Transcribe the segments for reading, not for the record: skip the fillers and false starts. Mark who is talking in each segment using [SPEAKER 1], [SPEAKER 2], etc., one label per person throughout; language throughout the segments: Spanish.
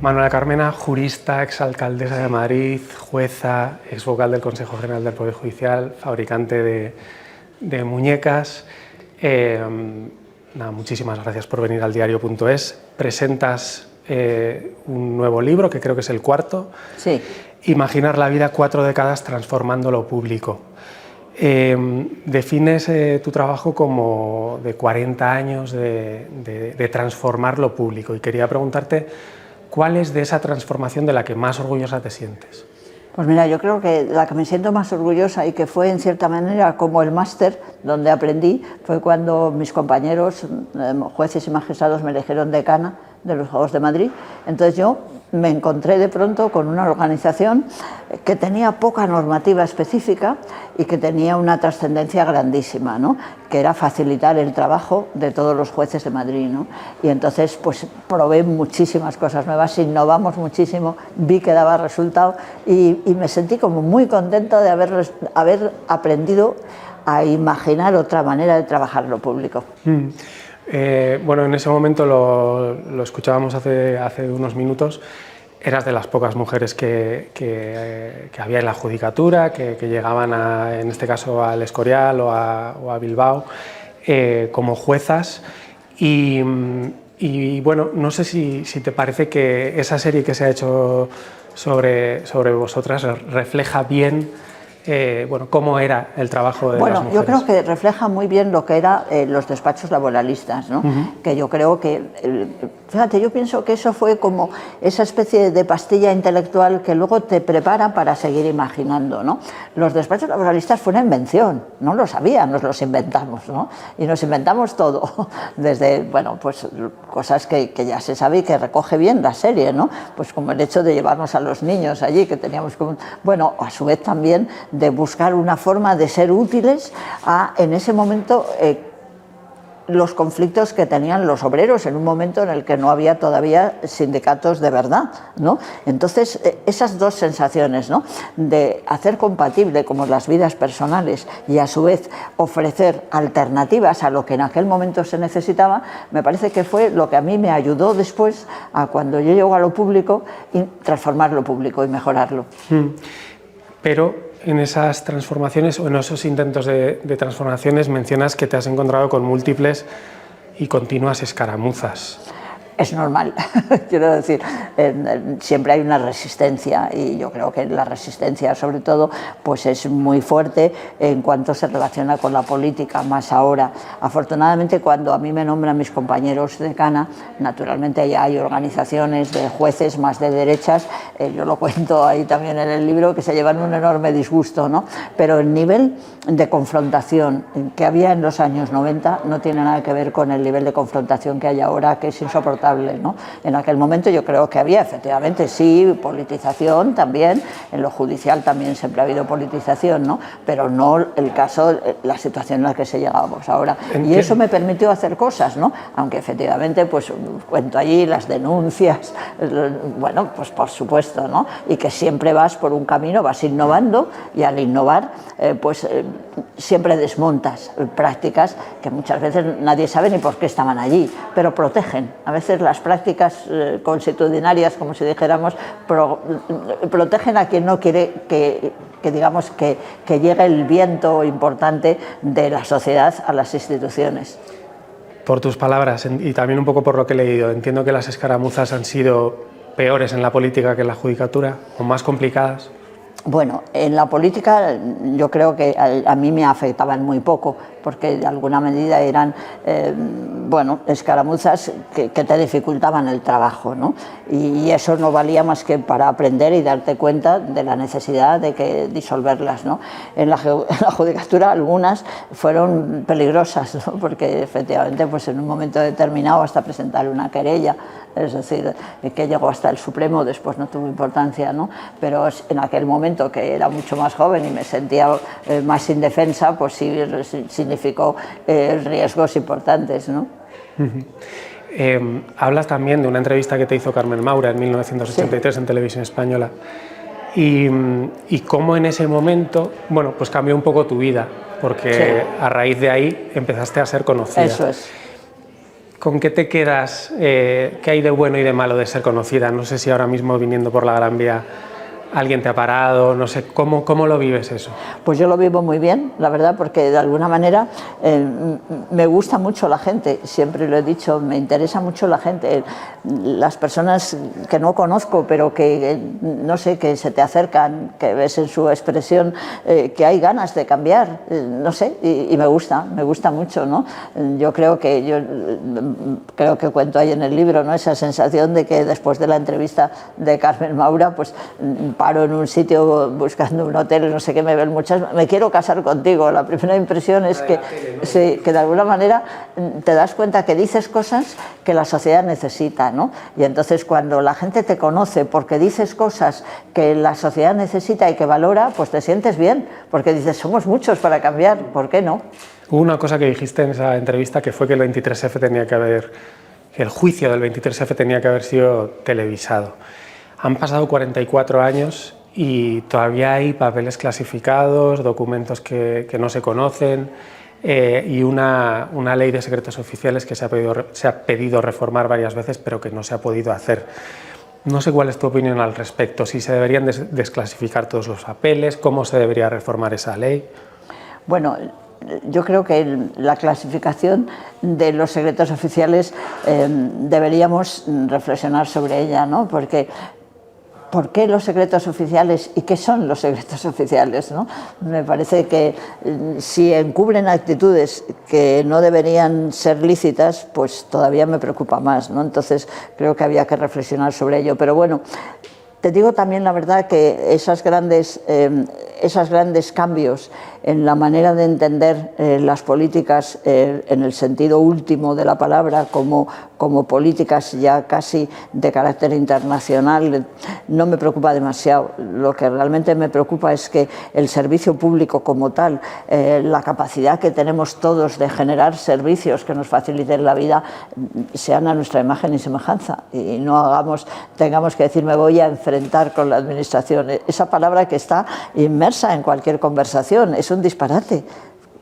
[SPEAKER 1] Manuela Carmena, jurista, exalcaldesa de Madrid, jueza, exvocal del Consejo General del Poder Judicial, fabricante de muñecas. Muchísimas gracias por venir al diario.es. Presentas un nuevo libro, que creo que es el cuarto.
[SPEAKER 2] Sí.
[SPEAKER 1] Imaginar la vida 4 décadas transformando lo público. Defines tu trabajo como de 40 años de transformar lo público, y quería preguntarte ¿cuál es de esa transformación de la que más orgullosa te sientes?
[SPEAKER 2] Pues mira, yo creo que la que me siento más orgullosa y que fue en cierta manera como el máster donde aprendí fue cuando mis compañeros, jueces y magistrados, me eligieron decana de los Juegos de Madrid. Entonces yo me encontré de pronto con una organización que tenía poca normativa específica y que tenía una trascendencia grandísima, ¿no? Que era facilitar el trabajo de todos los jueces de Madrid, ¿no? Y entonces pues probé muchísimas cosas nuevas, innovamos muchísimo, vi que daba resultado y me sentí como muy contenta de haber aprendido a imaginar otra manera de trabajar lo público.
[SPEAKER 1] Bueno, en ese momento lo escuchábamos hace unos minutos. Eras de las pocas mujeres que había en la judicatura, que llegaban en este caso al Escorial o a Bilbao como juezas. Y bueno, no sé si te parece que esa serie que se ha hecho sobre vosotras refleja bien bueno, cómo era el trabajo de las mujeres.
[SPEAKER 2] Yo creo que refleja muy bien lo que eran los despachos laboralistas, ¿no? Que yo creo que, fíjate, yo pienso que eso fue como esa especie de pastilla intelectual que luego te prepara para seguir imaginando, ¿no? Los despachos laboralistas fue una invención, no lo sabían, nos los inventamos, ¿no? Y nos inventamos todo, desde, bueno, pues cosas que ya se sabe y que recoge bien la serie, ¿no? Pues como el hecho de llevarnos a los niños allí, que teníamos como, bueno, a su vez también de buscar una forma de ser útiles en ese momento los conflictos que tenían los obreros en un momento en el que no había todavía sindicatos de verdad, ¿no? Entonces esas dos sensaciones, ¿no? De hacer compatible como las vidas personales y a su vez ofrecer alternativas a lo que en aquel momento se necesitaba, me parece que fue lo que a mí me ayudó después a cuando yo llego a lo público y transformar lo público y mejorarlo.
[SPEAKER 1] Pero en esas transformaciones o en esos intentos de transformaciones mencionas que te has encontrado con múltiples y continuas escaramuzas.
[SPEAKER 2] Es normal, quiero decir, siempre hay una resistencia y yo creo que la resistencia sobre todo pues es muy fuerte en cuanto se relaciona con la política, más ahora. Afortunadamente cuando a mí me nombran mis compañeros de decana, naturalmente ya hay organizaciones de jueces más de derechas, yo lo cuento ahí también en el libro, que se llevan un enorme disgusto, ¿no? Pero el nivel de confrontación que había en los años 90 no tiene nada que ver con el nivel de confrontación que hay ahora, que es insoportable, ¿no? En aquel momento yo creo que había efectivamente sí politización también, en lo judicial también siempre ha habido politización, ¿no? Pero no el caso, la situación en la que se llegábamos ahora. Y eso me permitió hacer cosas, ¿no? Aunque efectivamente pues cuento allí las denuncias, bueno, pues por supuesto, ¿no? Y que siempre vas por un camino, vas innovando y al innovar siempre desmontas prácticas que muchas veces nadie sabe ni por qué estaban allí, pero protegen. A veces las prácticas consuetudinarias, como si dijéramos, protegen a quien no quiere que digamos que llegue el viento importante de la sociedad a las instituciones.
[SPEAKER 1] Por tus palabras y también un poco por lo que he leído, entiendo que las escaramuzas han sido peores en la política que en la judicatura, o más complicadas.
[SPEAKER 2] Bueno, en la política yo creo que a mí me afectaban muy poco, porque de alguna medida eran escaramuzas que te dificultaban el trabajo, ¿no? Y eso no valía más que para aprender y darte cuenta de la necesidad de que disolverlas, ¿no? En la judicatura algunas fueron peligrosas, ¿no? Porque efectivamente pues en un momento determinado hasta presentar una querella, es decir, que llegó hasta el Supremo, después no tuvo importancia, ¿no? Pero en aquel momento, que era mucho más joven y me sentía más indefensa, pues sí significó riesgos importantes, ¿no?
[SPEAKER 1] Hablas también de una entrevista que te hizo Carmen Maura en 1983 en Televisión Española y cómo en ese momento, bueno, pues cambió un poco tu vida, porque a raíz de ahí empezaste a ser conocida.
[SPEAKER 2] Eso es.
[SPEAKER 1] ¿Con qué te quedas? ¿Qué hay de bueno y de malo de ser conocida? No sé si ahora mismo viniendo por la Gran Vía alguien te ha parado, no sé, ¿cómo lo vives eso?
[SPEAKER 2] Pues yo lo vivo muy bien, la verdad, porque de alguna manera me gusta mucho la gente, siempre lo he dicho, me interesa mucho la gente, las personas que no conozco, pero que, no sé, que se te acercan, que ves en su expresión que hay ganas de cambiar, no sé, y me gusta mucho, ¿no? Yo creo que cuento ahí en el libro, ¿no? Esa sensación de que después de la entrevista de Carmen Maura, pues paro en un sitio buscando un hotel, no sé qué, me ven muchas, me quiero casar contigo. La primera impresión es que, sí, que de alguna manera te das cuenta que dices cosas que la sociedad necesita, ¿no? Y entonces cuando la gente te conoce porque dices cosas que la sociedad necesita y que valora, pues te sientes bien, porque dices, somos muchos para cambiar, ¿por qué no?
[SPEAKER 1] Hubo una cosa que dijiste en esa entrevista que fue que el 23F tenía que haber, el juicio del 23F tenía que haber sido televisado. Han pasado 44 años y todavía hay papeles clasificados, documentos que no se conocen y una ley de secretos oficiales que se ha pedido reformar varias veces pero que no se ha podido hacer. No sé cuál es tu opinión al respecto, si se deberían desclasificar todos los papeles, cómo se debería reformar esa ley.
[SPEAKER 2] Bueno, yo creo que la clasificación de los secretos oficiales deberíamos reflexionar sobre ella, ¿no? Porque ¿por qué los secretos oficiales y qué son los secretos oficiales, ¿no? Me parece que si encubren actitudes que no deberían ser lícitas, pues todavía me preocupa más, ¿no? Entonces creo que había que reflexionar sobre ello. Pero bueno, te digo también la verdad que esos grandes cambios en la manera de entender las políticas en el sentido último de la palabra como políticas ya casi de carácter internacional no me preocupa demasiado. Lo que realmente me preocupa es que el servicio público como tal, la capacidad que tenemos todos de generar servicios que nos faciliten la vida, sean a nuestra imagen y semejanza y no tengamos que decir me voy a enfrentar con la administración. Esa palabra que está inmersa en cualquier conversación es un disparate.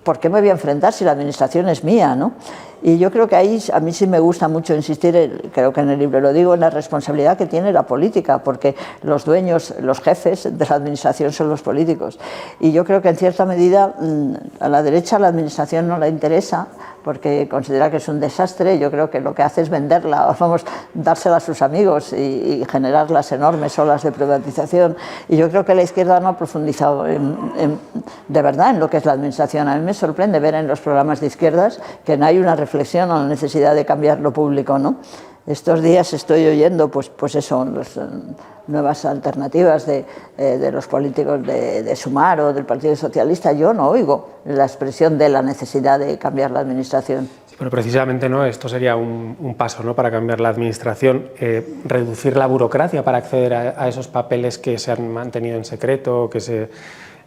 [SPEAKER 2] ¿Por qué me voy a enfrentar si la administración es mía, ¿no? Y yo creo que ahí a mí sí me gusta mucho insistir, creo que en el libro lo digo, en la responsabilidad que tiene la política, porque los dueños, los jefes de la administración son los políticos. Y yo creo que en cierta medida a la derecha la administración no le interesa porque considera que es un desastre. Yo creo que lo que hace es venderla, vamos, dársela a sus amigos y generar las enormes olas de privatización. Y yo creo que la izquierda no ha profundizado de verdad en lo que es la administración. A mí me sorprende ver en los programas de izquierdas que no hay una reflexión a la necesidad de cambiar lo público, ¿no? Estos días estoy oyendo pues eso, nuevas alternativas de los políticos de Sumar o del Partido Socialista. Yo no oigo la expresión de la necesidad de cambiar la administración.
[SPEAKER 1] Sí, pero precisamente no, esto sería un paso, ¿no?, para cambiar la administración, reducir la burocracia para acceder a esos papeles que se han mantenido en secreto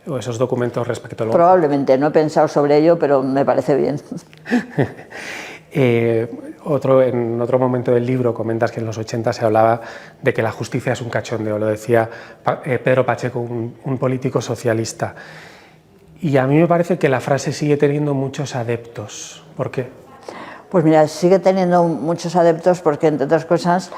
[SPEAKER 1] o esos documentos respecto a lo...
[SPEAKER 2] Probablemente, no he pensado sobre ello, pero me parece bien.
[SPEAKER 1] En otro momento del libro comentas que en los 80 se hablaba de que la justicia es un cachondeo, lo decía Pedro Pacheco, un político socialista. Y a mí me parece que la frase sigue teniendo muchos adeptos. ¿Por qué?
[SPEAKER 2] Pues mira, sigue teniendo muchos adeptos porque, entre otras cosas,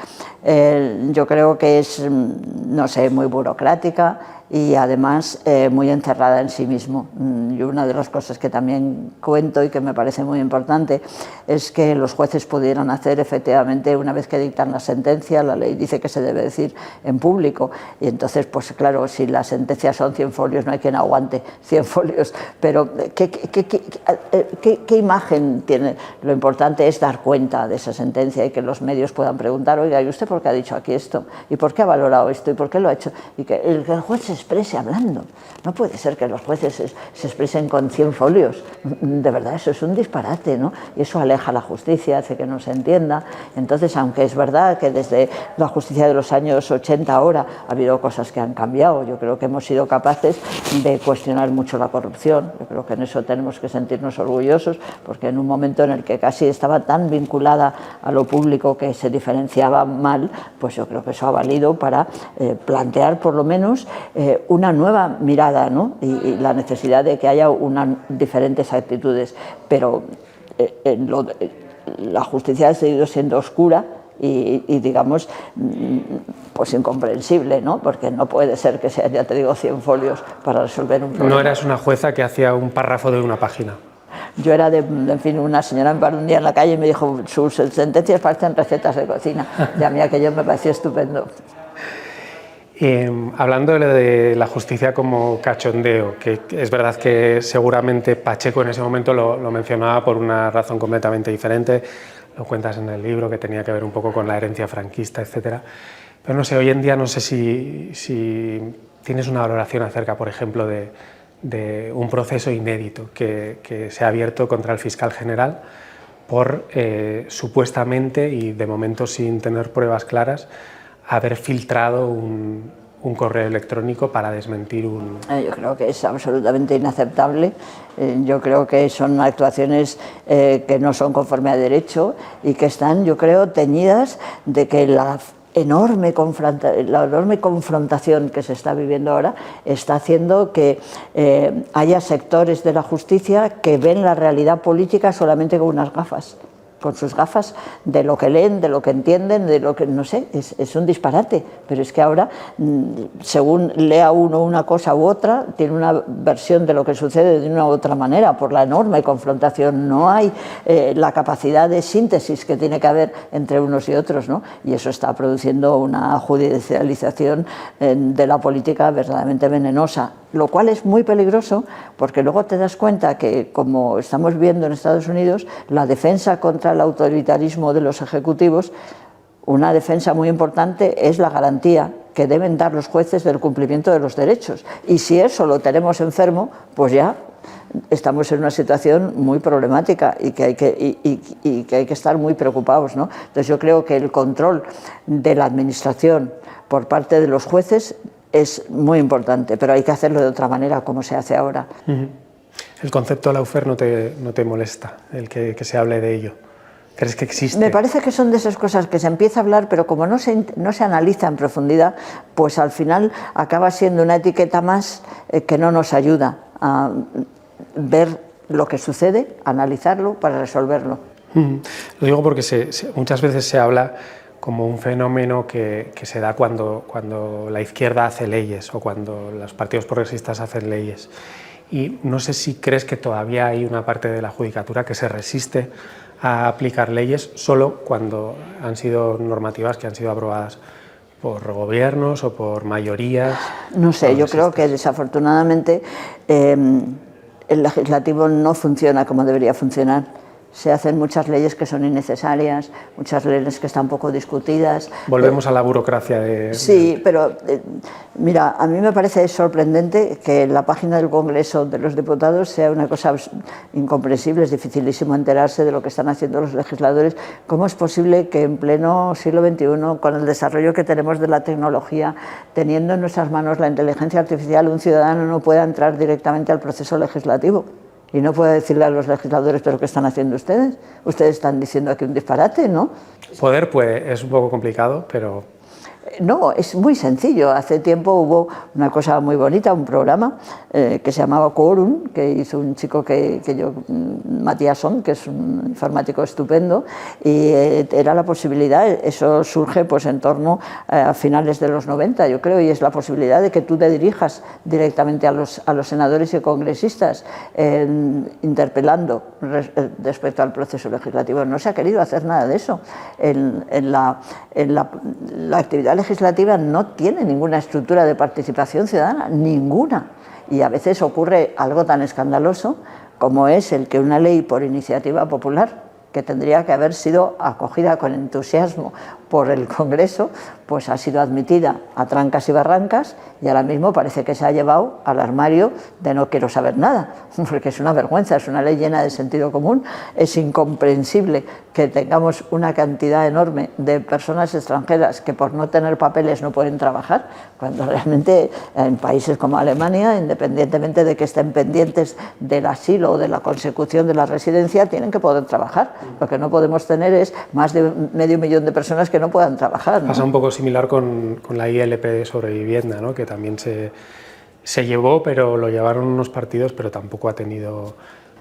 [SPEAKER 2] yo creo que es, no sé, muy burocrática y además muy encerrada en sí mismo. Y una de las cosas que también cuento y que me parece muy importante es que los jueces pudieran hacer efectivamente, una vez que dictan la sentencia, la ley dice que se debe decir en público y entonces, pues claro, si la sentencia son 100 folios no hay quien aguante 100 folios, pero ¿qué imagen tiene? Lo importante es dar cuenta de esa sentencia y que los medios puedan preguntar, oiga, ¿y usted por qué ha dicho aquí esto? ¿Y por qué ha valorado esto? ¿Y por qué lo ha hecho? Y que el juez se exprese hablando. No puede ser que los jueces se expresen con 100 folios. De verdad, eso es un disparate, ¿no? Y eso aleja a la justicia, hace que no se entienda. Entonces, aunque es verdad que desde la justicia de los años 80 ahora ha habido cosas que han cambiado, yo creo que hemos sido capaces de cuestionar mucho la corrupción. Yo creo que en eso tenemos que sentirnos orgullosos, porque en un momento en el que casi estaba tan vinculada a lo público que se diferenciaba mal, pues yo creo que eso ha valido para plantear por lo menos una nueva mirada, ¿no? Y la necesidad de que haya diferentes actitudes, pero la justicia ha seguido siendo oscura y digamos, pues incomprensible, ¿no? Porque no puede ser que sean, ya te digo, 100 folios para resolver un problema.
[SPEAKER 1] No eras una jueza que hacía un párrafo de una página.
[SPEAKER 2] Yo era en fin, una señora me paró un día en la calle y me dijo, sus sentencias parecen recetas de cocina, y a mí aquello me pareció estupendo.
[SPEAKER 1] Hablando de la justicia como cachondeo, que es verdad que seguramente Pacheco en ese momento lo mencionaba por una razón completamente diferente, lo cuentas en el libro, que tenía que ver un poco con la herencia franquista, etcétera. Pero no sé, hoy en día no sé si tienes una valoración acerca, por ejemplo, de un proceso inédito que se ha abierto contra el fiscal general por supuestamente, y de momento sin tener pruebas claras, haber filtrado un correo electrónico para desmentir un...
[SPEAKER 2] Yo creo que es absolutamente inaceptable. Yo creo que son actuaciones que no son conforme a derecho y que están, yo creo, teñidas de que la enorme confrontación que se está viviendo ahora está haciendo que haya sectores de la justicia que ven la realidad política solamente con unas gafas, con sus gafas de lo que leen, de lo que entienden, de lo que, no sé, es un disparate, pero es que ahora, según lea uno una cosa u otra, tiene una versión de lo que sucede de una u otra manera, por la enorme confrontación. No hay la capacidad de síntesis que tiene que haber entre unos y otros, ¿no? Y eso está produciendo una judicialización de la política verdaderamente venenosa, lo cual es muy peligroso porque luego te das cuenta que, como estamos viendo en Estados Unidos, la defensa contra el autoritarismo de los ejecutivos, una defensa muy importante es la garantía que deben dar los jueces del cumplimiento de los derechos. Y si eso lo tenemos enfermo, pues ya estamos en una situación muy problemática y que hay que estar muy preocupados, ¿no? Entonces yo creo que el control de la administración por parte de los jueces es muy importante, pero hay que hacerlo de otra manera, como se hace ahora.
[SPEAKER 1] ¿El concepto lawfare no te molesta, el que se hable de ello? ¿Crees que existe?
[SPEAKER 2] Me parece que son de esas cosas que se empieza a hablar, pero como no se analiza en profundidad, pues al final acaba siendo una etiqueta más que no nos ayuda a ver lo que sucede, a analizarlo para resolverlo.
[SPEAKER 1] Lo digo porque muchas veces se habla como un fenómeno que se da cuando la izquierda hace leyes o cuando los partidos progresistas hacen leyes. Y no sé si crees que todavía hay una parte de la judicatura que se resiste a aplicar leyes solo cuando han sido normativas que han sido aprobadas por gobiernos o por mayorías.
[SPEAKER 2] No sé, yo creo que desafortunadamente el legislativo no funciona como debería funcionar. Se hacen muchas leyes que son innecesarias, muchas leyes que están poco discutidas.
[SPEAKER 1] Volvemos a la burocracia
[SPEAKER 2] Sí, pero mira, a mí me parece sorprendente que la página del Congreso de los Diputados sea una cosa incomprensible, es dificilísimo enterarse de lo que están haciendo los legisladores. ¿Cómo es posible que en pleno siglo XXI, con el desarrollo que tenemos de la tecnología, teniendo en nuestras manos la inteligencia artificial, un ciudadano no pueda entrar directamente al proceso legislativo? Y no puede decirle a los legisladores, ¿pero qué están haciendo ustedes? Ustedes están diciendo aquí un disparate, ¿no?
[SPEAKER 1] Poder es un poco complicado, pero...
[SPEAKER 2] No, es muy sencillo. Hace tiempo hubo una cosa muy bonita, un programa que se llamaba Quorum, que hizo un chico Matías Son, que es un informático estupendo, y era la posibilidad, eso surge pues en torno a finales de los 90, yo creo, y es la posibilidad de que tú te dirijas directamente a los senadores y congresistas interpelando respecto al proceso legislativo. No se ha querido hacer nada de eso. La actividad legislativa no tiene ninguna estructura de participación ciudadana, ninguna. Y a veces ocurre algo tan escandaloso como es el que una ley por iniciativa popular, que tendría que haber sido acogida con entusiasmo por el Congreso, pues ha sido admitida a trancas y barrancas y ahora mismo parece que se ha llevado al armario de no quiero saber nada, porque es una vergüenza, es una ley llena de sentido común. Es incomprensible que tengamos una cantidad enorme de personas extranjeras que por no tener papeles no pueden trabajar, cuando realmente en países como Alemania, independientemente de que estén pendientes del asilo o de la consecución de la residencia, tienen que poder trabajar. Lo que no podemos tener es más de 500.000 de personas que no puedan trabajar, ¿no?
[SPEAKER 1] Pasa un poco similar con la ILP sobre vivienda, ¿no? Que también se llevó, pero lo llevaron unos partidos, pero tampoco ha tenido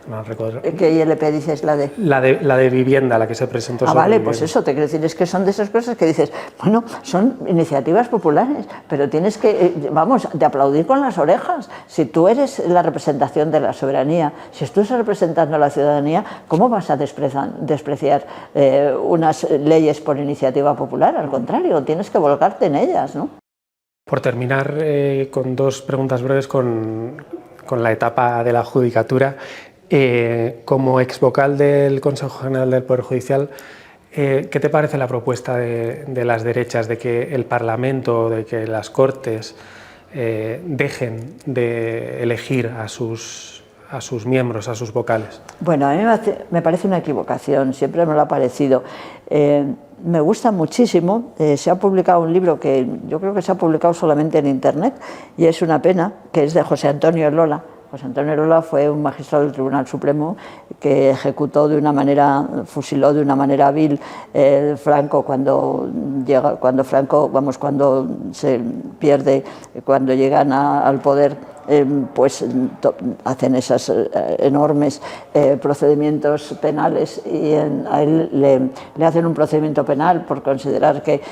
[SPEAKER 1] no recuerdo.
[SPEAKER 2] ¿Qué ILP dices? La de...
[SPEAKER 1] La de vivienda, la que se presentó sobre
[SPEAKER 2] vale,
[SPEAKER 1] vivienda.
[SPEAKER 2] pues eso, te quiero decir, es que son de esas cosas que dices, bueno, son iniciativas populares, pero tienes que, vamos, de aplaudir con las orejas. Si tú eres la representación de la soberanía, si tú estás representando a la ciudadanía, ¿cómo vas a despreciar unas leyes por iniciativa popular? Al contrario, tienes que volcarte en ellas, ¿no?
[SPEAKER 1] Por terminar, con dos preguntas breves con la etapa de la judicatura. Como exvocal del Consejo General del Poder Judicial, ¿qué te parece la propuesta de las derechas de que el Parlamento, de que las Cortes dejen de elegir a sus miembros, a sus vocales?
[SPEAKER 2] Bueno, a mí me parece una equivocación, siempre me lo ha parecido. Me gusta muchísimo, se ha publicado un libro que yo creo que se ha publicado solamente en Internet y es una pena, que es de José Antonio Elola. José Antonio Elola fue un magistrado del Tribunal Supremo que ejecutó de una manera, fusiló de una manera vil Franco cuando se pierde, cuando llegan al poder. Pues hacen esos enormes procedimientos penales y a él le hacen un procedimiento penal por considerar que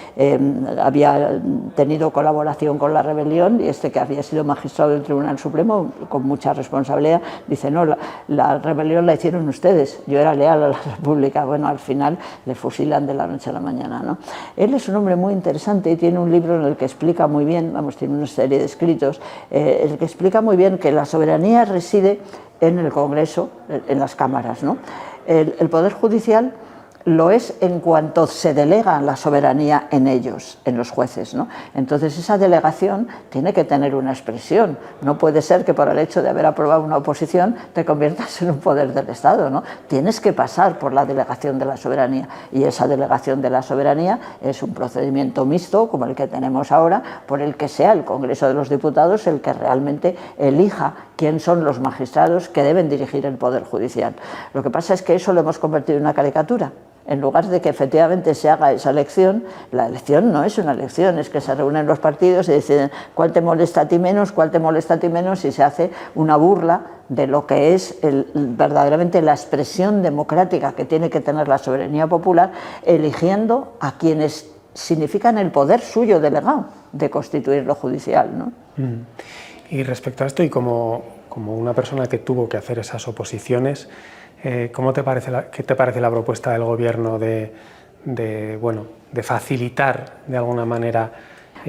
[SPEAKER 2] había tenido colaboración con la rebelión, y este, que había sido magistrado del Tribunal Supremo con mucha responsabilidad, dice: no, la rebelión la hicieron ustedes, yo era leal a la República. Bueno, al final le fusilan de la noche a la mañana, ¿no? Él es un hombre muy interesante y tiene un libro en el que explica muy bien, vamos, tiene una serie de escritos, el que explica muy bien que la soberanía reside en el Congreso, en las cámaras, ¿no? El Poder Judicial lo es en cuanto se delega la soberanía en ellos, en los jueces, ¿no? Entonces esa delegación tiene que tener una expresión. No puede ser que por el hecho de haber aprobado una oposición te conviertas en un poder del Estado, ¿no? Tienes que pasar por la delegación de la soberanía, y esa delegación de la soberanía es un procedimiento mixto como el que tenemos ahora, por el que sea el Congreso de los Diputados el que realmente elija quién son los magistrados que deben dirigir el Poder Judicial. Lo que pasa es que eso lo hemos convertido en una caricatura. En lugar de que efectivamente se haga esa elección, la elección no es una elección, es que se reúnen los partidos y deciden cuál te molesta a ti menos, cuál te molesta a ti menos, y se hace una burla de lo que es verdaderamente la expresión democrática que tiene que tener la soberanía popular, eligiendo a quienes significan el poder suyo delegado de constituir lo judicial, ¿no?
[SPEAKER 1] Y respecto a esto, y como una persona que tuvo que hacer esas oposiciones, ¿qué te parece la propuesta del Gobierno de facilitar de alguna manera?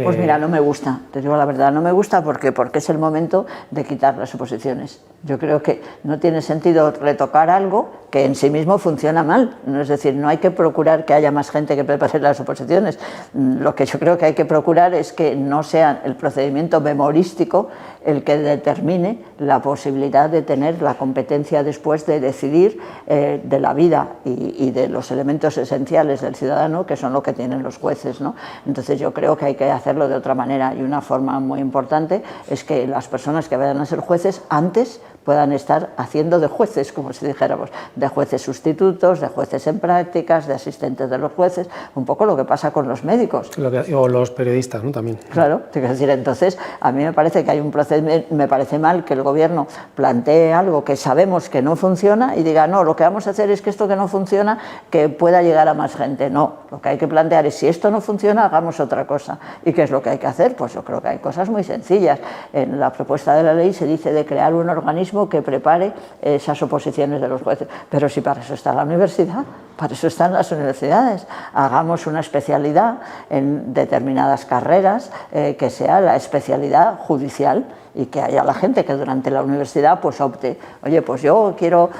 [SPEAKER 2] Pues mira, no me gusta, te digo la verdad, no me gusta porque es el momento de quitar las oposiciones. Yo creo que no tiene sentido retocar algo que en sí mismo funciona mal. Es decir, no hay que procurar que haya más gente que prepare las oposiciones. Lo que yo creo que hay que procurar es que no sea el procedimiento memorístico el que determine la posibilidad de tener la competencia después de decidir de la vida y de los elementos esenciales del ciudadano, que son lo que tienen los jueces, ¿no? Entonces yo creo que hay que hacerlo de otra manera, y una forma muy importante es que las personas que vayan a ser jueces antes puedan estar haciendo de jueces, como si dijéramos, de jueces sustitutos, de jueces en prácticas, de asistentes de los jueces, un poco lo que pasa con los médicos.
[SPEAKER 1] O los periodistas, ¿no? También.
[SPEAKER 2] Claro, tengo que decir, entonces a mí me parece que hay un procedimiento, me parece mal que el Gobierno plantee algo que sabemos que no funciona y diga, no, lo que vamos a hacer es que esto que no funciona, que pueda llegar a más gente. No, lo que hay que plantear es, si esto no funciona, hagamos otra cosa. ¿Y qué es lo que hay que hacer? Pues yo creo que hay cosas muy sencillas. En la propuesta de la ley se dice de crear un organismo que prepare esas oposiciones de los jueces, pero si para eso está la universidad, para eso están las universidades. Hagamos una especialidad en determinadas carreras que sea la especialidad judicial, y que haya la gente que durante la universidad pues opte, oye, pues yo quiero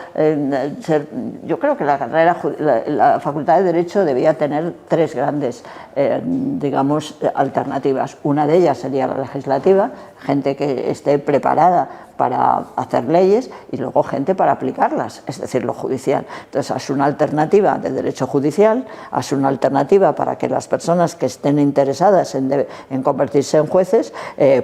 [SPEAKER 2] ser, yo creo que la Facultad de Derecho debía tener tres grandes digamos alternativas. Una de ellas sería la legislativa, gente que esté preparada para hacer leyes, y luego gente para aplicarlas, es decir, lo judicial. Entonces, es una alternativa de derecho judicial, es una alternativa para que las personas que estén interesadas en convertirse en jueces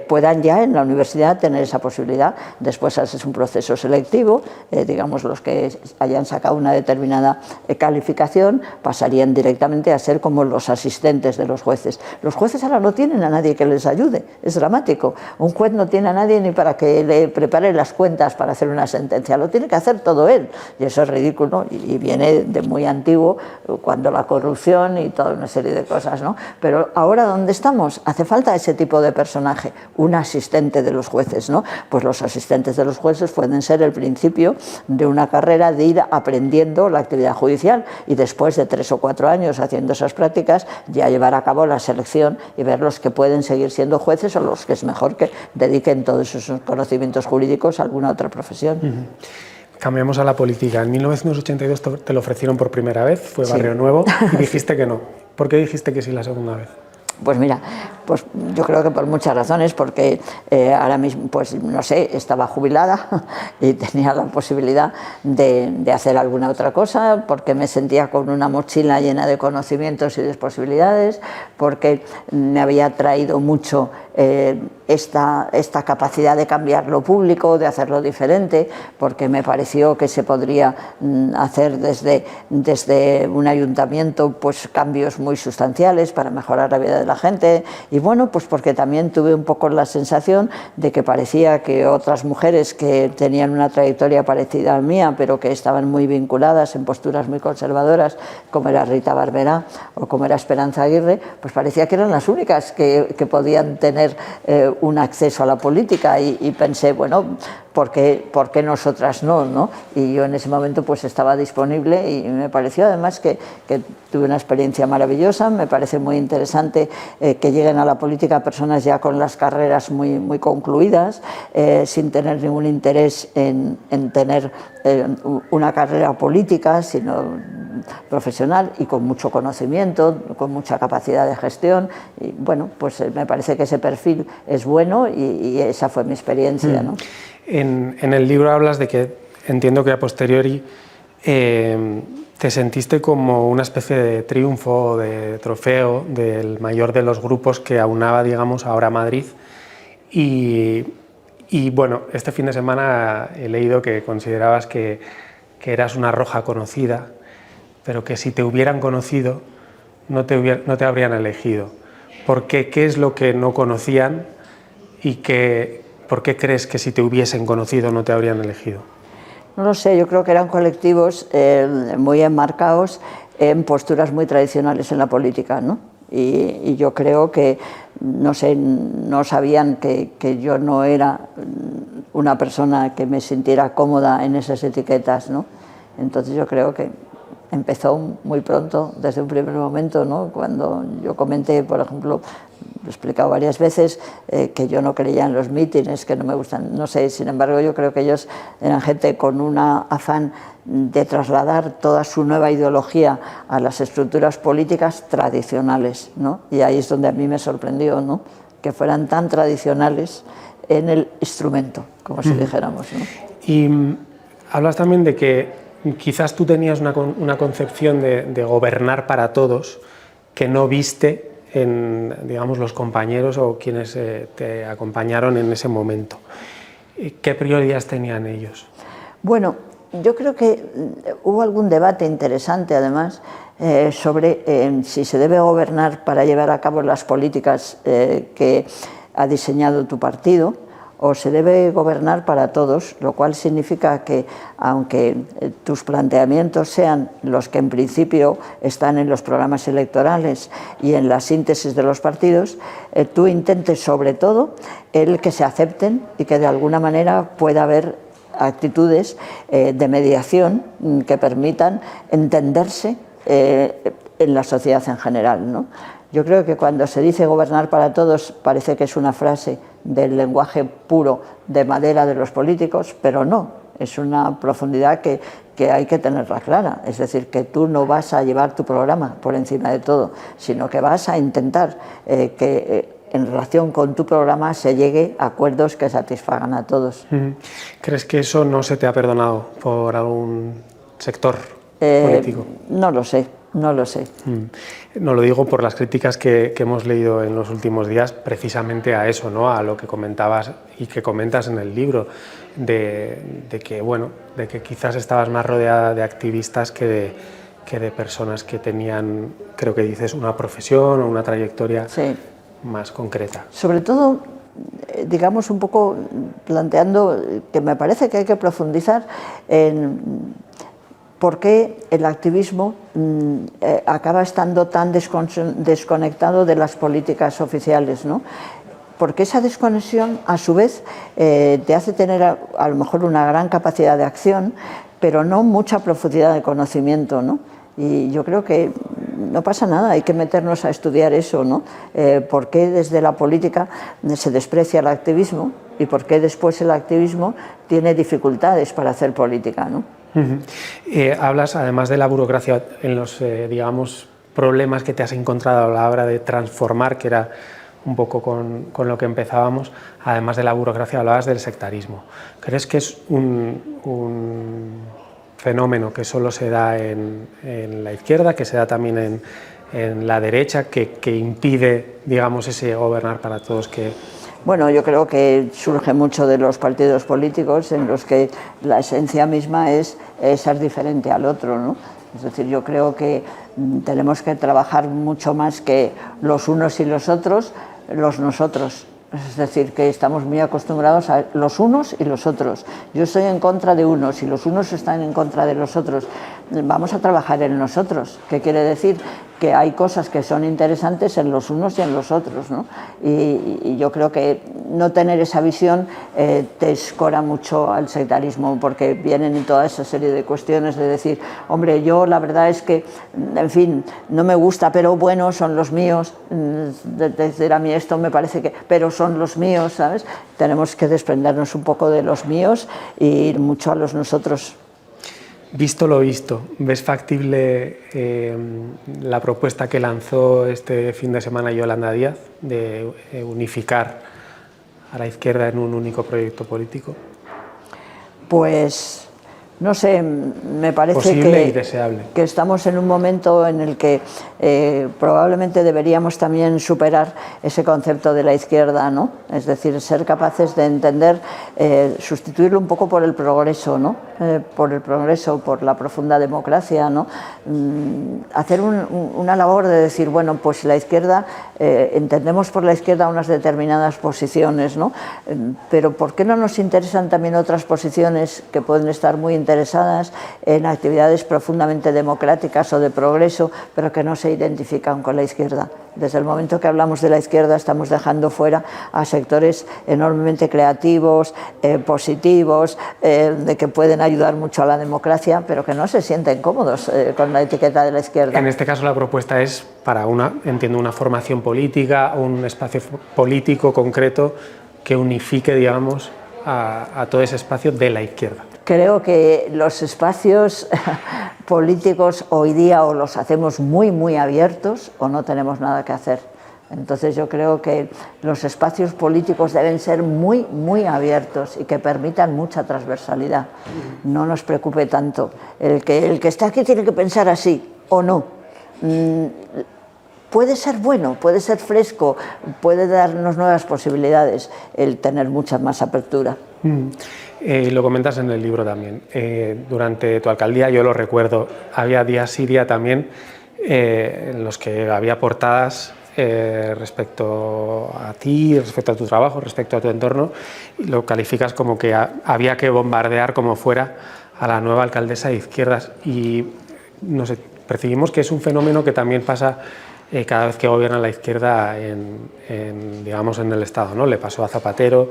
[SPEAKER 2] puedan ya en la universidad tener esa posibilidad. Después es un proceso selectivo, digamos, los que hayan sacado una determinada calificación pasarían directamente a ser como los asistentes de los jueces. Los jueces ahora no tienen a nadie que les ayude, es dramático. Un juez no tiene a nadie ni para que le prepare las cuentas para hacer una sentencia, lo tiene que hacer todo él, y eso es ridículo y viene de muy antiguo, cuando la corrupción y toda una serie de cosas, ¿no? Pero ahora, ¿dónde estamos? Hace falta ese tipo de personaje, un asistente de los jueces, ¿no? Pues los asistentes de los jueces pueden ser el principio de una carrera de ir aprendiendo la actividad judicial y después de 3 o 4 años haciendo esas prácticas ya llevar a cabo la selección y ver los que pueden seguir siendo jueces o los que es mejor que dediquen todos esos conocimientos jurídicos a alguna otra profesión.
[SPEAKER 1] Cambiamos a la política. En 1982 te lo ofrecieron por primera vez, fue Barrio Nuevo, y dijiste que no. ¿Por qué dijiste que sí la segunda vez?
[SPEAKER 2] Pues mira, pues yo creo que por muchas razones, porque ahora mismo, pues no sé, estaba jubilada y tenía la posibilidad de hacer alguna otra cosa, porque me sentía con una mochila llena de conocimientos y de posibilidades, porque me había traído mucho esta capacidad de cambiar lo público, de hacerlo diferente, porque me pareció que se podría hacer desde un ayuntamiento pues cambios muy sustanciales para mejorar la vida de la gente, y bueno, pues porque también tuve un poco la sensación de que parecía que otras mujeres que tenían una trayectoria parecida a la mía, pero que estaban muy vinculadas en posturas muy conservadoras, como era Rita Barberá o como era Esperanza Aguirre, pues parecía que eran las únicas que podían tener un acceso a la política, y pensé, bueno, ¿por qué nosotras no? Y yo en ese momento pues estaba disponible, y me pareció además que tuve una experiencia maravillosa. Me parece muy interesante que lleguen a la política personas ya con las carreras muy concluidas, sin tener ningún interés en tener una carrera política, sino profesional y con mucho conocimiento, con mucha capacidad de gestión, y bueno, pues me parece que ese perfil es bueno, y esa fue mi experiencia, ¿no?
[SPEAKER 1] En el libro hablas de que, entiendo que a posteriori te sentiste como una especie de triunfo, de trofeo del mayor de los grupos que aunaba, digamos, ahora Madrid, y bueno, este fin de semana he leído que considerabas que eras una roja conocida, pero que si te hubieran conocido no te habrían elegido. ¿Por qué? ¿Qué es lo que no conocían y por qué crees que si te hubiesen conocido no te habrían elegido?
[SPEAKER 2] No lo sé, yo creo que eran colectivos muy enmarcados en posturas muy tradicionales en la política, ¿no? Y yo creo que, no sé, no sabían que yo no era una persona que me sintiera cómoda en esas etiquetas, ¿no? Entonces yo creo que empezó muy pronto, desde un primer momento, ¿no? Cuando yo comenté, por ejemplo, lo he explicado varias veces, que yo no creía en los mítines, que no me gustan, no sé, sin embargo yo creo que ellos eran gente con un afán de trasladar toda su nueva ideología a las estructuras políticas tradicionales, ¿no? Y ahí es donde a mí me sorprendió, ¿no? Que fueran tan tradicionales en el instrumento, como si dijéramos, ¿no?
[SPEAKER 1] Y hablas también de que quizás tú tenías una concepción de gobernar para todos que no viste en, digamos, los compañeros o quienes te acompañaron en ese momento. ¿Qué prioridades tenían ellos?
[SPEAKER 2] Bueno, yo creo que hubo algún debate interesante, además, sobre si se debe gobernar para llevar a cabo las políticas que ha diseñado tu partido, o se debe gobernar para todos, lo cual significa que, aunque tus planteamientos sean los que en principio están en los programas electorales y en la síntesis de los partidos, tú intentes sobre todo el que se acepten y que de alguna manera pueda haber actitudes de mediación que permitan entenderse en la sociedad en general, ¿no? Yo creo que cuando se dice gobernar para todos parece que es una frase del lenguaje puro de madera de los políticos, pero no, es una profundidad que hay que tenerla clara. Es decir, que tú no vas a llevar tu programa por encima de todo, sino que vas a intentar que en relación con tu programa se llegue a acuerdos que satisfagan a todos.
[SPEAKER 1] ¿Crees que eso no se te ha perdonado por algún sector político?
[SPEAKER 2] No lo sé. No lo sé.
[SPEAKER 1] No lo digo por las críticas que hemos leído en los últimos días, precisamente a eso, ¿no? A lo que comentabas y que comentas en el libro, de que quizás estabas más rodeada de activistas que de personas que tenían, creo que dices, una profesión o una trayectoria más concreta.
[SPEAKER 2] Sobre todo digamos, un poco planteando que me parece que hay que profundizar en por qué el activismo acaba estando tan desconectado de las políticas oficiales, ¿no? Porque esa desconexión, a su vez, te hace tener a lo mejor una gran capacidad de acción, pero no mucha profundidad de conocimiento, ¿no? Y yo creo que no pasa nada, hay que meternos a estudiar eso, ¿no? ¿Por qué desde la política se desprecia el activismo y por qué después el activismo tiene dificultades para hacer política, ¿no?
[SPEAKER 1] Hablas, además de la burocracia, en los, digamos, problemas que te has encontrado a la hora de transformar, que era un poco con lo que empezábamos, además de la burocracia, hablabas del sectarismo. ¿Crees que es un fenómeno que solo se da en la izquierda, que se da también en la derecha, que impide, digamos, ese gobernar para todos que...
[SPEAKER 2] Bueno, yo creo que surge mucho de los partidos políticos en los que la esencia misma es ser diferente al otro, ¿no? Es decir, yo creo que tenemos que trabajar mucho más que los unos y los otros, los nosotros. Es decir, que estamos muy acostumbrados a los unos y los otros. Yo estoy en contra de unos y los unos están en contra de los otros. Vamos a trabajar en nosotros. ¿Qué quiere decir? Que hay cosas que son interesantes en los unos y en los otros, ¿no? Y yo creo que no tener esa visión te escora mucho al sectarismo, porque vienen toda esa serie de cuestiones de decir, hombre, yo la verdad es que, en fin, no me gusta, pero bueno, son los míos, decir a mí esto me parece que, pero son los míos, ¿sabes? Tenemos que desprendernos un poco de los míos e ir mucho a los nosotros.
[SPEAKER 1] Visto lo visto, ¿ves factible la propuesta que lanzó este fin de semana Yolanda Díaz de unificar a la izquierda en un único proyecto político?
[SPEAKER 2] Pues no sé, me parece
[SPEAKER 1] posible y deseable.
[SPEAKER 2] Que estamos en un momento en el que probablemente deberíamos también superar ese concepto de la izquierda, ¿no? Es decir, ser capaces de entender, sustituirlo un poco por el progreso, ¿no? Por el progreso, por la profunda democracia, ¿no? Hacer una labor de decir, bueno, pues la izquierda, entendemos por la izquierda unas determinadas posiciones, ¿no? Pero ¿por qué no nos interesan también otras posiciones que pueden estar muy interesadas en actividades profundamente democráticas o de progreso, pero que no se identifican con la izquierda? Desde el momento que hablamos de la izquierda estamos dejando fuera a sectores enormemente creativos, positivos, de que pueden ayudar mucho a la democracia, pero que no se sienten cómodos con la etiqueta de la izquierda.
[SPEAKER 1] En este caso la propuesta es para entiendo, una formación política, un espacio político concreto que unifique, digamos, a todo ese espacio de la izquierda.
[SPEAKER 2] Creo que los espacios políticos hoy día o los hacemos muy, muy abiertos o no tenemos nada que hacer. Entonces yo creo que los espacios políticos deben ser muy, muy abiertos y que permitan mucha transversalidad. No nos preocupe tanto. El que está aquí tiene que pensar así o no. Puede ser bueno, puede ser fresco, puede darnos nuevas posibilidades el tener mucha más apertura.
[SPEAKER 1] Lo comentas en el libro también. Durante tu alcaldía, yo lo recuerdo, había días y día también en los que había portadas respecto a ti, respecto a tu trabajo, respecto a tu entorno, y lo calificas como que había que bombardear como fuera a la nueva alcaldesa de izquierdas. Y no sé, percibimos que es un fenómeno que también pasa cada vez que gobierna la izquierda digamos, en el Estado, ¿no? Le pasó a Zapatero,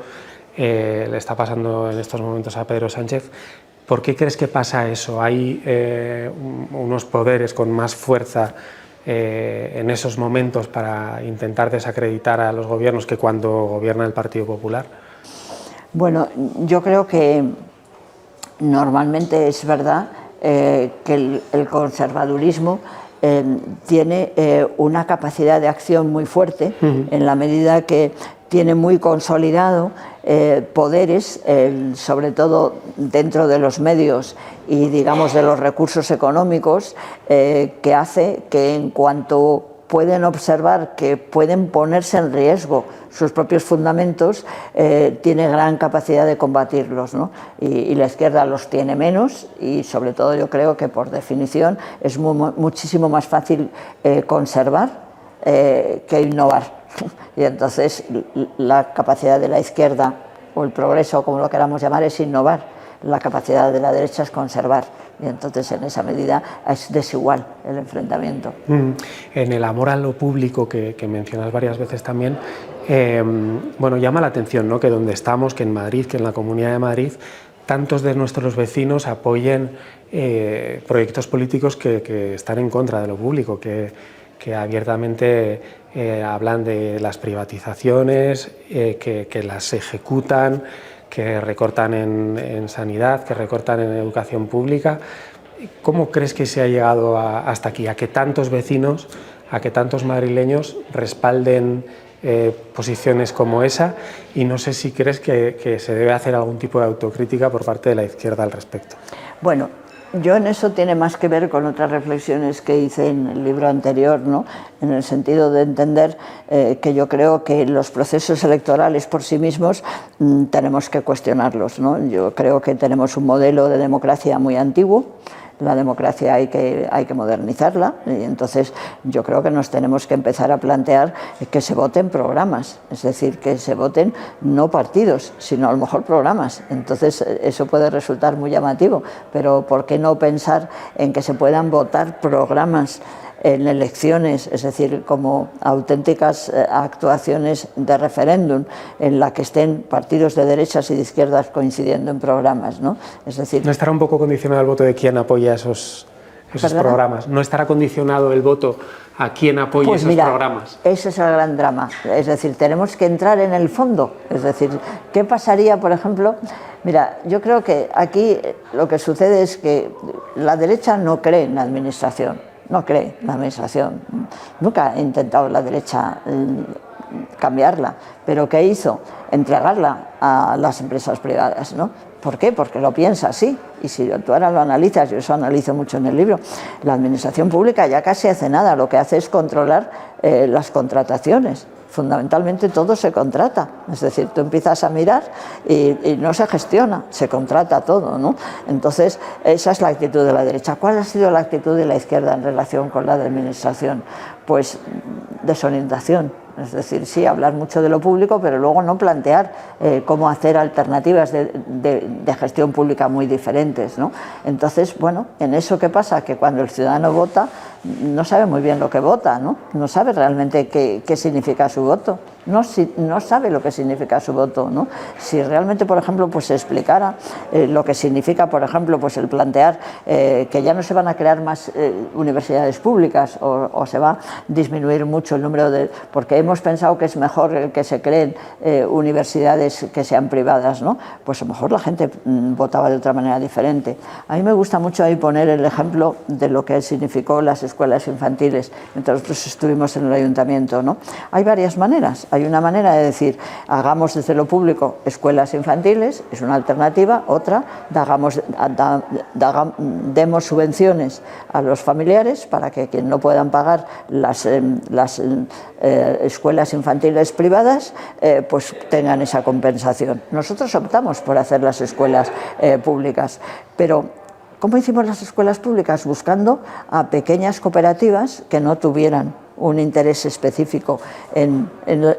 [SPEAKER 1] le está pasando en estos momentos a Pedro Sánchez. ¿Por qué crees que pasa eso? ¿Hay unos poderes con más fuerza en esos momentos para intentar desacreditar a los gobiernos que cuando gobierna el Partido Popular?
[SPEAKER 2] Bueno, yo creo que normalmente es verdad que el conservadurismo tiene una capacidad de acción muy fuerte en la medida que tiene muy consolidado poderes, sobre todo dentro de los medios y digamos de los recursos económicos, que hace que en cuanto pueden observar que pueden ponerse en riesgo sus propios fundamentos, tiene gran capacidad de combatirlos, ¿no? Y la izquierda los tiene menos y sobre todo yo creo que por definición es muchísimo más fácil conservar que innovar. Y entonces la capacidad de la izquierda, o el progreso, como lo queramos llamar, es innovar. La capacidad de la derecha es conservar. Y entonces en esa medida es desigual el enfrentamiento.
[SPEAKER 1] En el amor a lo público que mencionas varias veces también, bueno, llama la atención, ¿no?, que donde estamos, que en Madrid, que en la Comunidad de Madrid, tantos de nuestros vecinos apoyen proyectos políticos que están en contra de lo público, que abiertamente hablan de las privatizaciones, que las ejecutan, que recortan en sanidad, que recortan en educación pública. ¿Cómo crees que se ha llegado hasta aquí? A que tantos vecinos, a que tantos madrileños respalden posiciones como esa, y no sé si crees que se debe hacer algún tipo de autocrítica por parte de la izquierda al respecto.
[SPEAKER 2] Bueno, yo en eso tiene más que ver con otras reflexiones que hice en el libro anterior, ¿no? En el sentido de entender que yo creo que los procesos electorales por sí mismos tenemos que cuestionarlos, ¿no? Yo creo que tenemos un modelo de democracia muy antiguo. La democracia hay que modernizarla, y entonces yo creo que nos tenemos que empezar a plantear que se voten programas, es decir, que se voten no partidos, sino a lo mejor programas. Entonces eso puede resultar muy llamativo, pero ¿por qué no pensar en que se puedan votar programas en elecciones, es decir, como auténticas actuaciones de referéndum en la que estén partidos de derechas y de izquierdas coincidiendo en programas, ¿no? Es decir,
[SPEAKER 1] ¿no estará un poco condicionado el voto de quién apoya esos programas? ¿No estará condicionado el voto a quién apoya esos programas?
[SPEAKER 2] Ese es el gran drama. Es decir, tenemos que entrar en el fondo. Es decir, ¿qué pasaría, por ejemplo? Mira, yo creo que aquí lo que sucede es que la derecha no cree en la administración. No cree en la administración. Nunca ha intentado la derecha cambiarla. ¿Pero qué hizo? Entregarla a las empresas privadas, ¿no? ¿Por qué? Porque lo piensa así. Y si tú ahora lo analizas, yo eso analizo mucho en el libro, la administración pública ya casi hace nada, lo que hace es controlar las contrataciones. Fundamentalmente todo se contrata, es decir, tú empiezas a mirar y no se gestiona, se contrata todo, ¿no? Entonces, esa es la actitud de la derecha. ¿Cuál ha sido la actitud de la izquierda en relación con la administración? Pues desorientación. Es decir, sí, hablar mucho de lo público, pero luego no plantear cómo hacer alternativas de gestión pública muy diferentes, ¿no? Entonces, bueno, en eso ¿qué pasa? Que cuando el ciudadano vota, no sabe muy bien lo que vota, ¿no? No sabe realmente qué significa su voto. No sabe lo que significa su voto, ¿no? Si realmente, por ejemplo, pues se explicara lo que significa, por ejemplo, pues el plantear que ya no se van a crear más universidades públicas o se va a disminuir mucho el número de... porque hemos pensado que es mejor que se creen universidades que sean privadas, ¿no? Pues a lo mejor la gente votaba de otra manera diferente. A mí me gusta mucho ahí poner el ejemplo de lo que significó las escuelas infantiles. Nosotros estuvimos en el ayuntamiento, ¿no? Hay varias maneras. Hay una manera de decir, hagamos desde lo público escuelas infantiles, es una alternativa. Otra, demos subvenciones a los familiares para que quien no puedan pagar las escuelas infantiles privadas, pues tengan esa compensación. Nosotros optamos por hacer las escuelas públicas, pero ¿cómo hicimos las escuelas públicas? Buscando a pequeñas cooperativas que no tuvieran un interés específico en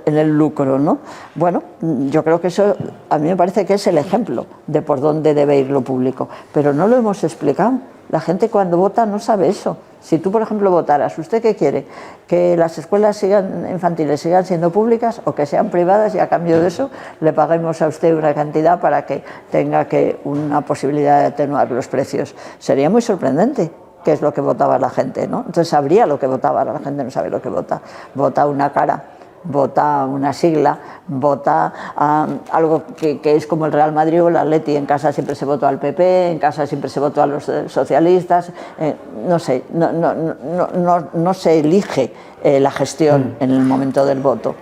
[SPEAKER 2] el lucro, ¿no? Bueno, yo creo que eso a mí me parece que es el ejemplo de por dónde debe ir lo público, pero no lo hemos explicado. La gente cuando vota no sabe eso. Si tú, por ejemplo, votaras, ¿usted qué quiere? ¿Que las escuelas infantiles sigan siendo públicas o que sean privadas y a cambio de eso le paguemos a usted una cantidad para que tenga una posibilidad de atenuar los precios? Sería muy sorprendente. ¿Qué es lo que votaba la gente, ¿no? Entonces sabría lo que votaba, la gente no sabe lo que vota. Vota una cara, vota una sigla, vota algo que es como el Real Madrid o el Atleti. En casa siempre se votó al PP, en casa siempre se votó a los socialistas, no sé, no se elige la gestión en el momento del voto.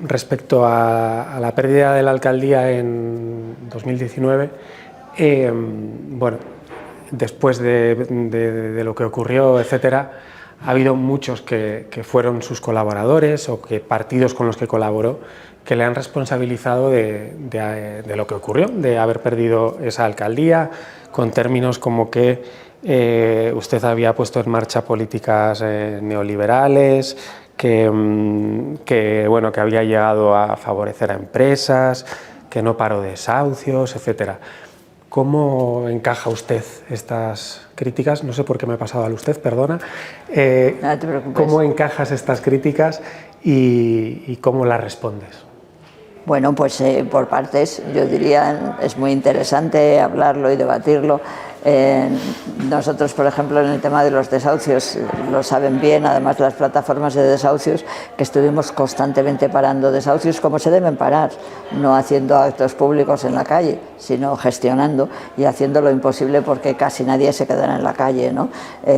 [SPEAKER 1] Respecto a la pérdida de la alcaldía en 2019, bueno, después de lo que ocurrió, etcétera, ha habido muchos que fueron sus colaboradores o que partidos con los que colaboró que le han responsabilizado de lo que ocurrió, de haber perdido esa alcaldía, con términos como que usted había puesto en marcha políticas neoliberales, bueno, que había llegado a favorecer a empresas, que no paró desahucios, etcétera. ¿Cómo encaja usted estas críticas? No sé por qué me he pasado al usted, perdona.
[SPEAKER 2] No te preocupes.
[SPEAKER 1] ¿Cómo encajas estas críticas y cómo las respondes?
[SPEAKER 2] Bueno, pues por partes, yo diría, es muy interesante hablarlo y debatirlo. Nosotros, por ejemplo, en el tema de los desahucios, lo saben bien, además las plataformas de desahucios, que estuvimos constantemente parando desahucios como se deben parar, no haciendo actos públicos en la calle, sino gestionando y haciendo lo imposible porque casi nadie se quedara en la calle, ¿no?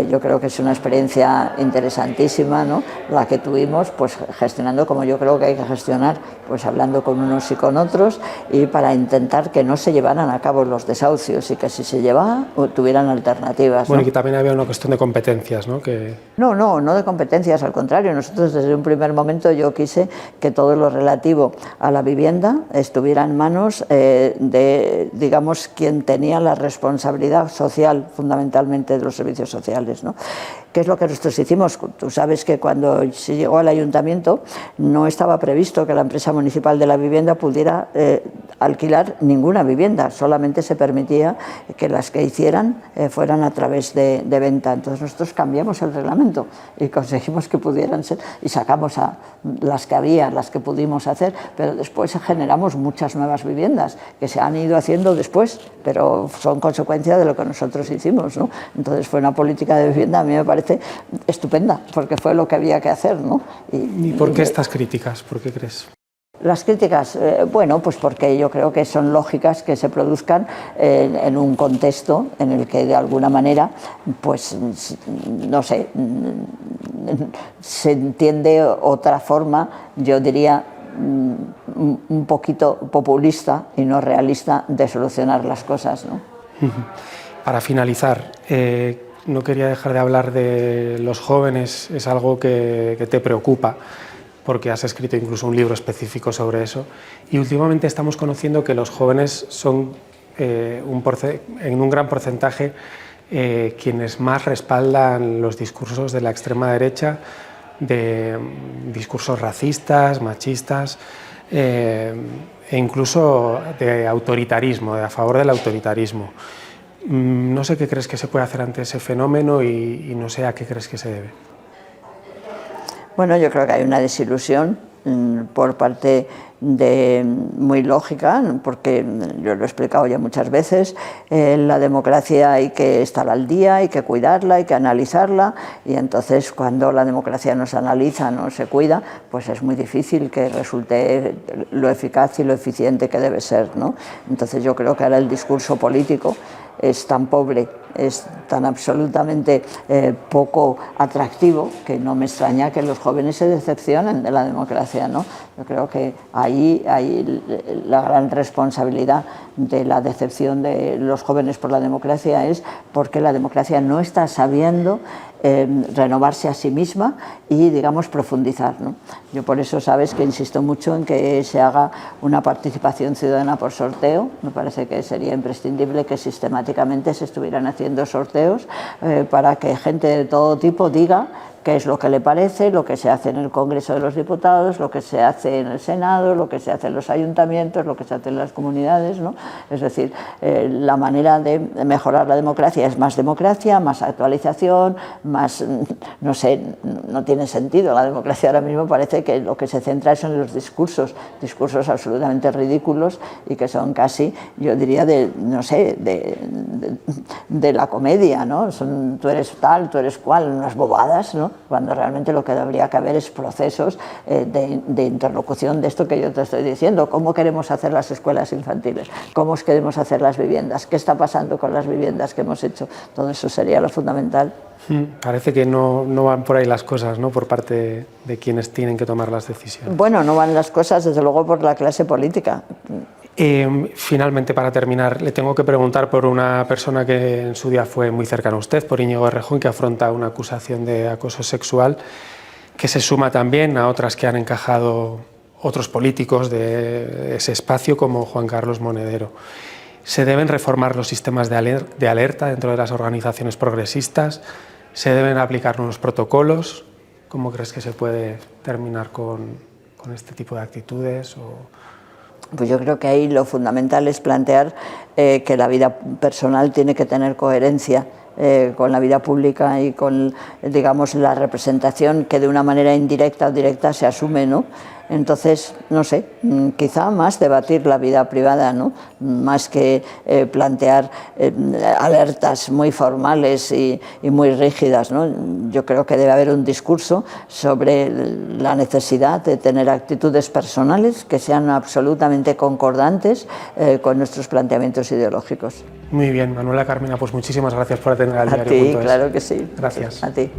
[SPEAKER 2] Yo creo que es una experiencia interesantísima, ¿no?, la que tuvimos, pues gestionando como yo creo que hay que gestionar, pues hablando con unos y con otros, y para intentar que no se llevaran a cabo los desahucios y que si se llevaba tuvieran alternativas, ¿no?
[SPEAKER 1] Bueno, y que también había una cuestión de competencias, ¿no?
[SPEAKER 2] No de competencias, al contrario. Nosotros desde un primer momento yo quise que todo lo relativo a la vivienda estuviera en manos de, digamos, quien tenía la responsabilidad social fundamentalmente de los servicios sociales, ¿no? ¿Qué es lo que nosotros hicimos? Tú sabes que cuando se llegó al ayuntamiento no estaba previsto que la empresa municipal de la vivienda pudiera alquilar ninguna vivienda, solamente se permitía que las que hicieran fueran a través de venta. Entonces nosotros cambiamos el reglamento y conseguimos que pudieran ser, y sacamos a las que había, las que pudimos hacer, pero después generamos muchas nuevas viviendas que se han ido haciendo después, pero son consecuencia de lo que nosotros hicimos, ¿no? Entonces fue una política de vivienda, a mí me parece estupenda, porque fue lo que había que hacer, ¿no?
[SPEAKER 1] ¿Y por qué estas críticas? ¿Por qué crees?
[SPEAKER 2] Las críticas, bueno, pues porque yo creo que son lógicas que se produzcan en un contexto en el que de alguna manera, pues, no sé, se entiende otra forma, yo diría, un poquito populista y no realista de solucionar las cosas, ¿no?
[SPEAKER 1] Para finalizar, no quería dejar de hablar de los jóvenes, es algo que te preocupa, porque has escrito incluso un libro específico sobre eso, y últimamente estamos conociendo que los jóvenes son en un gran porcentaje quienes más respaldan los discursos de la extrema derecha, de discursos racistas, machistas, e incluso de autoritarismo, a favor del autoritarismo. No sé qué crees que se puede hacer ante ese fenómeno y no sé a qué crees que se debe.
[SPEAKER 2] Bueno, yo creo que hay una desilusión por parte muy lógica, porque yo lo he explicado ya muchas veces, la democracia hay que estar al día, hay que cuidarla, hay que analizarla, y entonces cuando la democracia no se analiza, no se cuida, pues es muy difícil que resulte lo eficaz y lo eficiente que debe ser, ¿no? Entonces yo creo que ahora el discurso político es tan pobre, es tan absolutamente poco atractivo, que no me extraña que los jóvenes se decepcionen de la democracia, ¿no? Yo creo que ahí hay la gran responsabilidad de la decepción de los jóvenes por la democracia, es porque la democracia no está sabiendo renovarse a sí misma y, digamos, profundizar, ¿no? Yo por eso, sabes, que insisto mucho en que se haga una participación ciudadana por sorteo. Me parece que sería imprescindible que sistemáticamente se estuvieran haciendo sorteos para que gente de todo tipo diga qué es lo que le parece, lo que se hace en el Congreso de los Diputados, lo que se hace en el Senado, lo que se hace en los ayuntamientos, lo que se hace en las comunidades, ¿no? Es decir, la manera de mejorar la democracia es más democracia, más actualización, más, no sé, no tiene sentido. La democracia ahora mismo parece que lo que se centra es en los discursos absolutamente ridículos y que son casi, yo diría, no sé, de la comedia, ¿no? Tú eres tal, tú eres cual, unas bobadas, ¿no? Cuando realmente lo que debería que haber es procesos de interlocución de esto que yo te estoy diciendo. ¿Cómo queremos hacer las escuelas infantiles? ¿Cómo queremos hacer las viviendas? ¿Qué está pasando con las viviendas que hemos hecho? Todo eso sería lo fundamental.
[SPEAKER 1] Parece que no van por ahí las cosas, ¿no?, por parte de quienes tienen que tomar las decisiones.
[SPEAKER 2] Bueno, no van las cosas, desde luego, por la clase política.
[SPEAKER 1] Finalmente, para terminar, le tengo que preguntar por una persona que en su día fue muy cercana a usted, por Íñigo Errejón, que afronta una acusación de acoso sexual, que se suma también a otras que han encajado otros políticos de ese espacio, como Juan Carlos Monedero. ¿Se deben reformar los sistemas de alerta dentro de las organizaciones progresistas? ¿Se deben aplicar nuevos protocolos? ¿Cómo crees que se puede terminar con este tipo de actitudes?
[SPEAKER 2] Pues yo creo que ahí lo fundamental es plantear que la vida personal tiene que tener coherencia con la vida pública y con, digamos, la representación que de una manera indirecta o directa se asume, ¿no? Entonces, no sé, quizá más debatir la vida privada, ¿no? Más que plantear alertas muy formales y muy rígidas, ¿no? Yo creo que debe haber un discurso sobre la necesidad de tener actitudes personales que sean absolutamente concordantes con nuestros planteamientos ideológicos.
[SPEAKER 1] Muy bien, Manuela Carmena, pues muchísimas gracias por atender al
[SPEAKER 2] A
[SPEAKER 1] diario.es.
[SPEAKER 2] ti, claro que sí.
[SPEAKER 1] Gracias.
[SPEAKER 2] A ti.